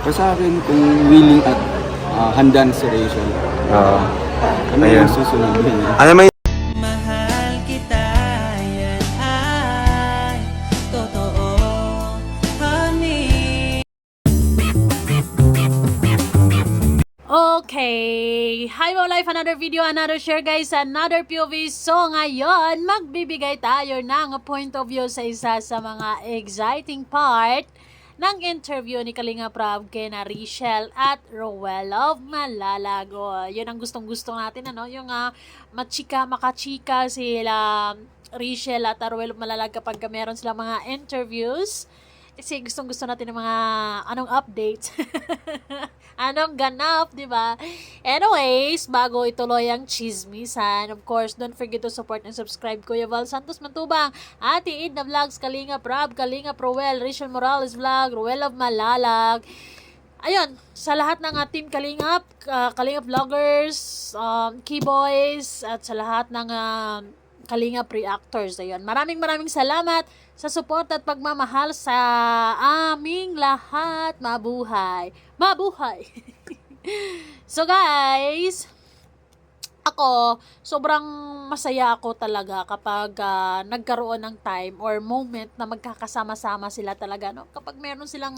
Pero sa akin, kung willing at handa na si Rachel, Oo. ano Ayun. yung susunod niya? Ano may Mahal kita, yan ay totoo, honey. Okay, hi mo life, another video, another share guys, another POV. So ngayon, magbibigay tayo ng point of view sa isa sa mga exciting part ng interview ni Kalinga Prab kay na Rachel at Roel of Malalago. Yun ang gustong-gusto natin, ano? Yung makachika sila Rachel at Roel of Malalago kapag meron sila mga interviews. Kasi gustong-gusto natin ng mga anong updates. Anong ganap, di ba? Anyways, bago ituloy ang chismisan, of course, don't forget to support and subscribe Kuya Val Santos Mantubang, Ate Edna Vlogs, Kalinga Prab, Kalinga Roel, Rachel Morales Vlog, Roel of Malalag. Ayun, sa lahat ng Team Kalingap, Kalingap Vloggers, Keyboys, at sa lahat ng Kalingap Reactors. Ayun, maraming salamat sa support at pagmamahal sa aming lahat. Mabuhay! Mabuhay! So guys, ako, sobrang masaya ako talaga kapag nagkaroon ng time or moment na magkakasama-sama sila talaga, no? Kapag meron silang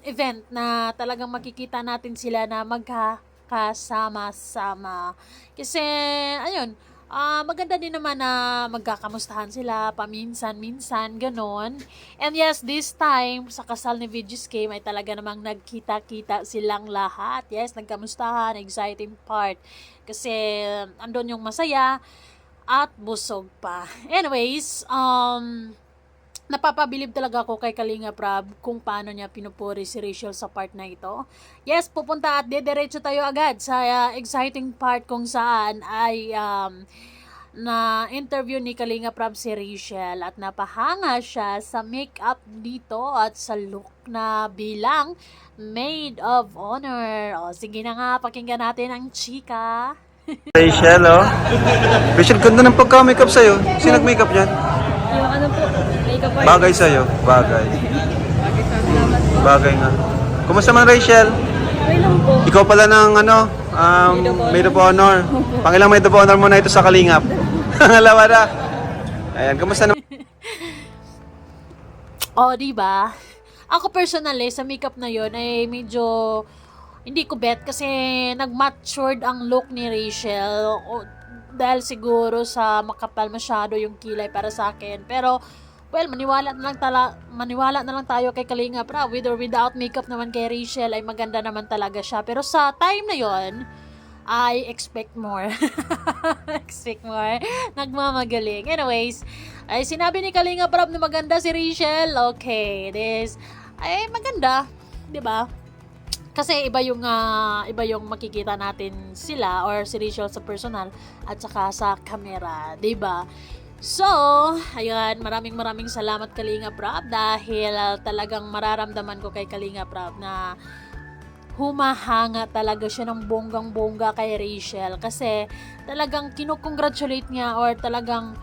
event na talagang makikita natin sila na magkakasama-sama. Kasi, ayun, maganda din naman na magkakamustahan sila paminsan-minsan, ganon. And yes, this time, sa kasal ni VG's Game ay talaga namang nagkita-kita silang lahat. Yes, nagkamustahan, exciting part. Kasi, andun yung masaya at busog pa. Anyways, napapabilib talaga ako kay Kalinga Prab kung paano niya pinupuri si Rachel sa part na ito. Yes, pupunta at dediretso tayo agad sa exciting part kung saan ay na interview ni Kalinga Prab si Rachel at napahanga siya sa makeup dito at sa look na bilang maid of honor. O, sige na nga, pakinggan natin ang chika. Rachel, oh? Rachel, ganda ng pagka-makeup sa'yo. Sino nag-makeup yan? Yung ano po, makeup artist. Bagay sa'yo. Bagay. Bagay nga. Kumusta man, Rachel? Okay lang po. Ikaw pala ng maid of honor. Pangilang maid of honor mo na ito sa Kalingap. Alawa na. Ayan, kumusta naman? O, diba? Ako personally, sa makeup na yon ay medyo hindi ko bet kasi nag-matured ang look ni Rachel. Dahil siguro sa makapal masyado yung kilay para sa akin. Pero, well, maniwala na lang tayo kay Kalinga Prab. With or without makeup naman kay Rachel ay maganda naman talaga siya. Pero sa time na yon, I expect more. Expect more. Nagmamagaling. Anyways, ay sinabi ni Kalinga Prab na maganda si Rachel. Okay, this ay maganda, 'di ba? Kasi iba yung makikita natin sila or si Rachel sa personal at saka sa camera, 'di ba? So, ayun, maraming salamat Kalinga Prab dahil talagang mararamdaman ko kay Kalinga Prab na humahanga talaga siya ng bonggang-bongga kay Rachel kasi talagang kinukongratulate niya or talagang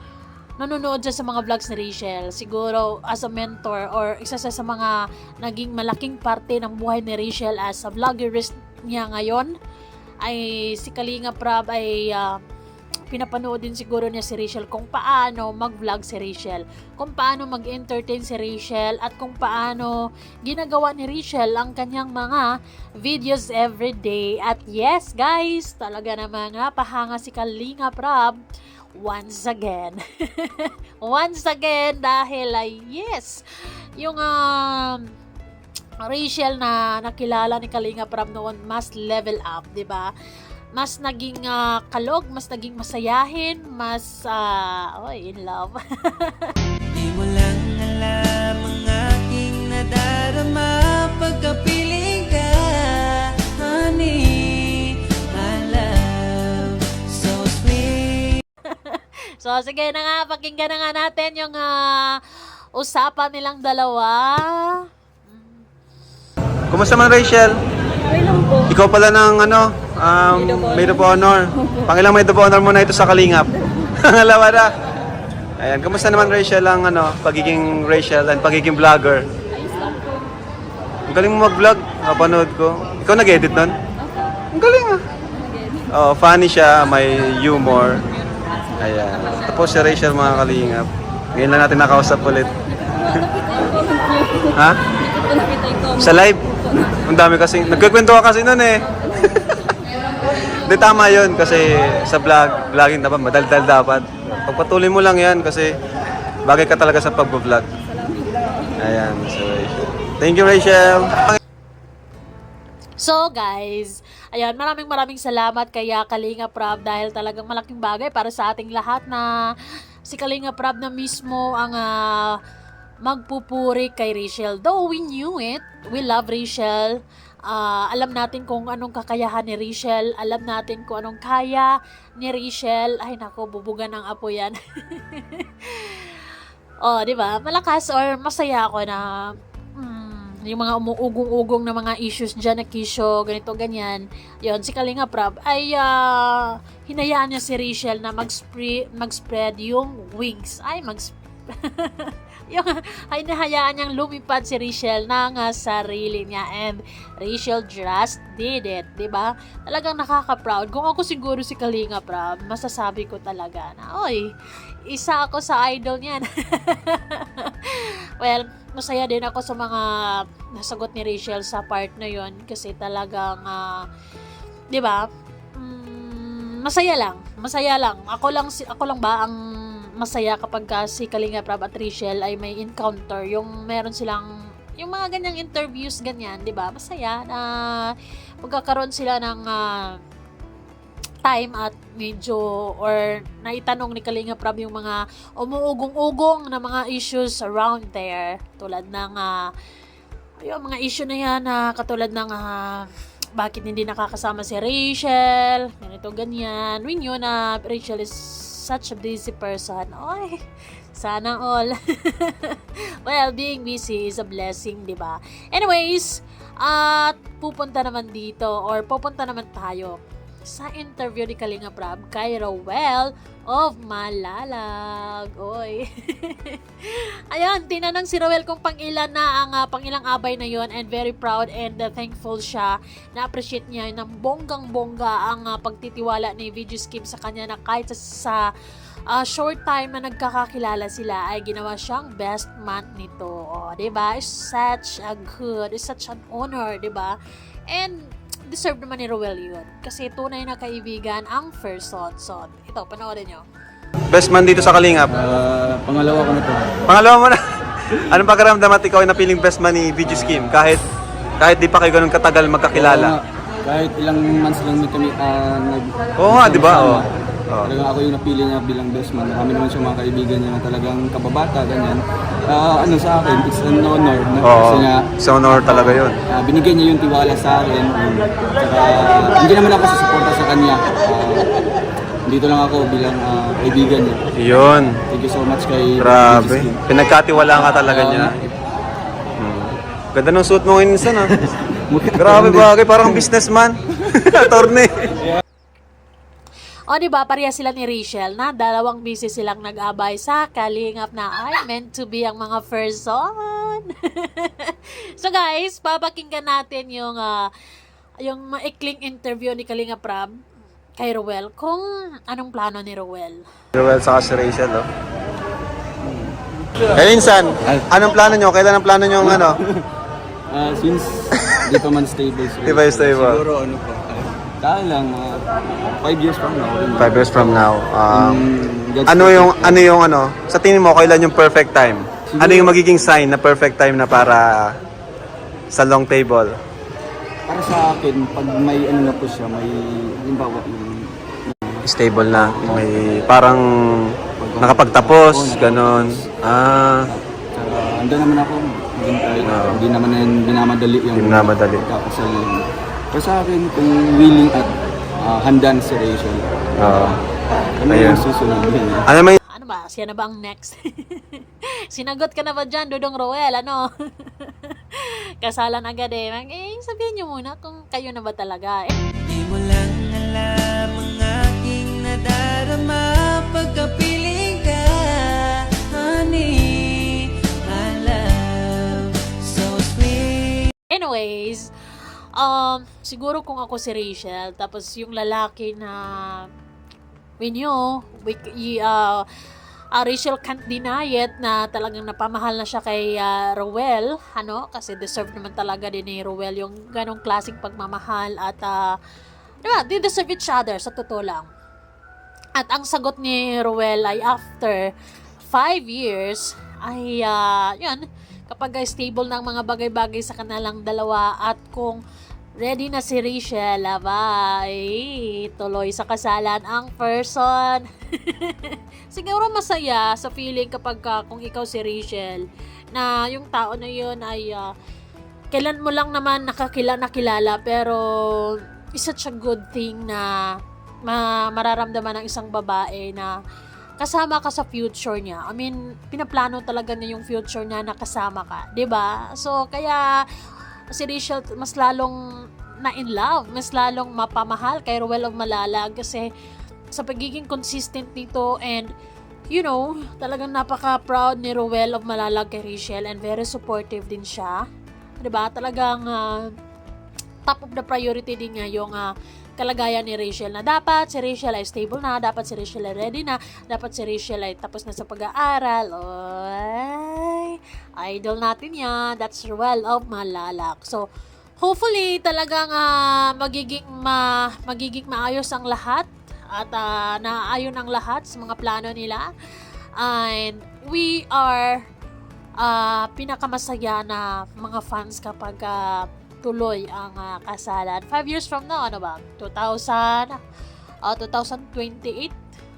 nanonood siya sa mga vlogs ni Rachel. Siguro as a mentor or isa sa mga naging malaking parte ng buhay ni Rachel as a vloggerist niya ngayon ay si Kalinga Prab ay pinapanood din siguro niya si Rachel kung paano mag-vlog si Rachel, kung paano mag-entertain si Rachel, at kung paano ginagawa ni Rachel ang kanyang mga videos everyday. At yes guys, talaga namang napahanga si Kalinga Prab once again. Once again dahil ay yes, yung Rachel na nakilala ni Kalinga Prab noon mas level up, 'di ba? Mas naging kalog, mas naging masayahin, mas in love. Di mo lang alam ang aking nadarama pagkapiling ka, honey, my love, so sweet. So sige na nga, pakinggan na nga natin yung usapan nilang dalawa. Kumusta man, Rachel? Okay lang po. Ikaw pala ng maid of honor. Pangilang maid of honor mo na ito sa Kalingap. Alawa na. Ayan, kumusta naman Rachel ang pagiging Rachel and pagiging vlogger? Ayos lang po. galing mo mag-vlog. Napanood ko. Ikaw nag-edit nun? Ang galing ah. Oh, funny siya, may humor. Ayan. Tapos si Rachel, mga kalingap. Ngayon lang natin nakausap ulit. Ha? Sa live? Ang dami kasi. Nagkikwento ka kasi nun eh. Hindi, tama yun kasi sa vlogging dapat, madaldal dapat. Pagpatuloy mo lang yan kasi bagay ka talaga sa pag-vlog. Ayan, so Rachel. Thank you, Rachel. So guys, ayan, maraming salamat kay Kalinga Prab dahil talagang malaking bagay para sa ating lahat na si Kalinga Prab na mismo ang magpupuri kay Rachel. Though we knew it, we love Rachel. Alam natin kung anong kakayahan ni Rachel, alam natin kung anong kaya ni Rachel. Ay nako, bubugan ng apo yan. Oh, di ba? Malakas or masaya ako na yung mga umuugong-ugong na mga issues dyan na kisyo, ganito, ganyan. Yun, si Kalinga Prab ay hinayaan niya si Rachel na mag-spread yung wings. Ay, ay nahayaan niyang lumipad si Rachel ng sarili niya, and Rachel just did it, diba? Talagang nakaka-proud. Kung ako siguro si Kalinga Prab, masasabi ko talaga na, oy, isa ako sa idol niyan. Well, masaya din ako sa mga nasagot ni Rachel sa part na yon kasi talagang, diba? Masaya lang. Ako lang ba ang masaya kapag si Kalinga Prab at Rachel ay may encounter, yung meron silang yung mga ganyang interviews, ganyan, 'di ba? Masaya na pagkakaroon sila ng time at medyo or naitanong ni Kalinga Prab yung mga umuugong-ugong na mga issues around there, tulad ng yung mga issue na yan na katulad ng bakit hindi nakakasama si Rachel, ganito, ganyan. We knew na Rachel is such a busy person. Oy, sana all. Well, being busy is a blessing, di ba? Anyways, pupunta naman tayo sa interview ni Kalinga Prab kay Rowell of Malalag. Oy. Ayun, tinanong si Rowell kung pangilan na ang pangilang abay na yon, and very proud and thankful siya. Na-appreciate niya ng bonggang-bongga ang pagtitiwala ni Videos Kim sa kanya, na kahit sa short time na nagkakakilala sila ay ginawa siyang best man nito. O, diba? It's such an honor, diba? And deserve naman ni Rowell yun. Kasi tunay na kaibigan ang person. So, ito, panoorin nyo. Best man dito sa Kalingap. Pangalawa ko na to. Pangalawa mo na. Anong pakiramdam at ikaw ay napiling best man ni Videos Kim? Kahit di pa kayo ganun katagal magkakilala. Kahit ilang months lang kami Oo nga, di ba? Oo. Talagang ako yung napili niya bilang best man. Kami naman siya mga kaibigan niya na talagang kababata, ganyan. Sa akin, it's an honor. Kasi nga, it's an honor talaga yun. Binigyan niya yung tiwala sa akin. Saka, hindi naman ako susuporta sa kanya. Dito lang ako bilang kaibigan niya. Yun. Thank you so much kay Grabe. Videos Kim. Pinagkatiwala nga talaga niya. Ganda ng suit mo ngayon, Insan, ha? Grabe bagay, parang businessman. Attorney. O, diba, pareha sila ni Rachel na dalawang busy silang nag-abay sa Kalingap na ay meant to be ang mga person. So guys, papakinggan natin yung maikling interview ni Kalinga Prab kay Rowell, kung anong plano ni Rowell. Rowell saka si Rachel, oh. Insan, anong plano nyo? Kailan ang plano nyo Since di pa man stable. Di ba yung stable? Siguro dahil lang, 5 years from now. 5 years from now. God's Sa tingin mo, kailan yung perfect time? Ano yung magiging sign na perfect time na para sa long table? Para sa akin, pag may na po siya, may halimbawa yung Stable na. May parang nakapagtapos, ganon. Saka andun naman ako, hindi naman binamadali yung Binamadali. tapos pero sa akin, kung willing at handa na si Rachel, ano Ayun. yung susunod? Ano may Ano ba? Siya na ba ang next? Sinagot ka na ba dyan, Dudong Rowell? Ano? Kasalan agad eh. Sabihin nyo muna kung kayo na ba talaga. Di mo lang alam ang aking nadarama pagkapiling ka, honey. I love so sweet. Anyways, siguro kung ako si Rachel, tapos yung lalaki na Rachel can't deny it na talagang napamahal na siya kay Rowell, kasi deserve naman talaga din ni Rowell yung ganong klaseng pagmamahal at diba, they deserve each other sa totoo lang. At ang sagot ni Rowell ay after 5 years ay yun, kapag stable na ang mga bagay-bagay sa kanilang dalawa at kung ready na si Rachel, abay, tuloy sa kasalan ang person. Siguro masaya sa feeling kapag kung ikaw si Rachel, na yung tao na yun ay kailan mo lang naman nakilala, pero is such a good thing na mararamdaman ng isang babae na kasama ka sa future niya. I mean, pinaplano talaga niya yung future niya na kasama ka, 'di ba? So, kaya si Rachel mas lalong na in love, mas lalong mapamahal kay Rowell of Malalag kasi sa pagiging consistent nito and talagang napaka-proud ni Rowell of Malalag kay Rachel and very supportive din siya. 'Di ba? Talagang top of the priority din niya yung kalagayan ni Rachel na dapat si Rachel ay stable na, dapat si Rachel ay ready na, dapat si Rachel ay tapos na sa pag-aaral. Oy, idol natin yan. That's Rowell of Malalag. So, hopefully talagang magiging maayos ang lahat at naayon ang lahat sa mga plano nila. And we are pinakamasaya na mga fans kapag tuloy ang kasalan. 5 years from now, 2028?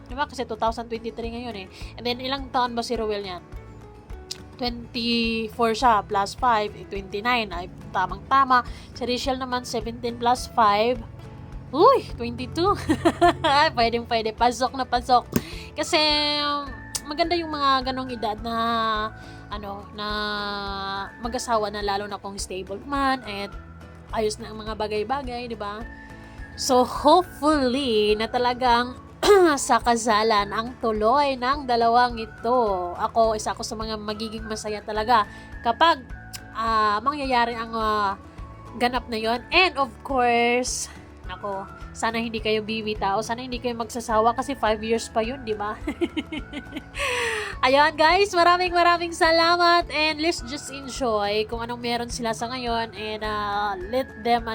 Diba? Kasi 2023 ngayon eh. And then, ilang taon ba si Rowell niyan? 24 siya, plus 5, 29. Ay, tamang-tama. Si Rachel naman, 17 plus 5. Uy, 22. Pwede. Pasok na pasok. Kasi, maganda yung mga ganong edad na na mag-asawa na, lalo na kung stable man at ayos na ang mga bagay-bagay, di ba? So, hopefully na talagang sa kasalan ang tuloy ng dalawang ito. Isa ako sa mga magiging masaya talaga kapag mangyayari ang ganap na yon. And of course, sana hindi kayo bibitaw, sana hindi kayo magsasawa kasi 5 years pa yun, di ba? Ayun guys, maraming salamat and let's just enjoy kung anong meron sila sa ngayon and let them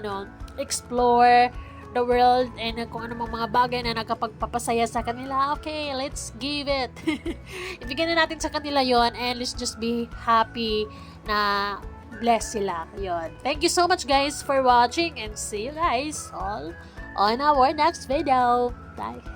explore the world and kung anong mga bagay na nakapagpapasaya sa kanila. Okay, let's give it. Ibigay na natin sa kanila yon and let's just be happy na bless sila. Yun. Thank you so much guys for watching and see you guys all on our next video. Bye!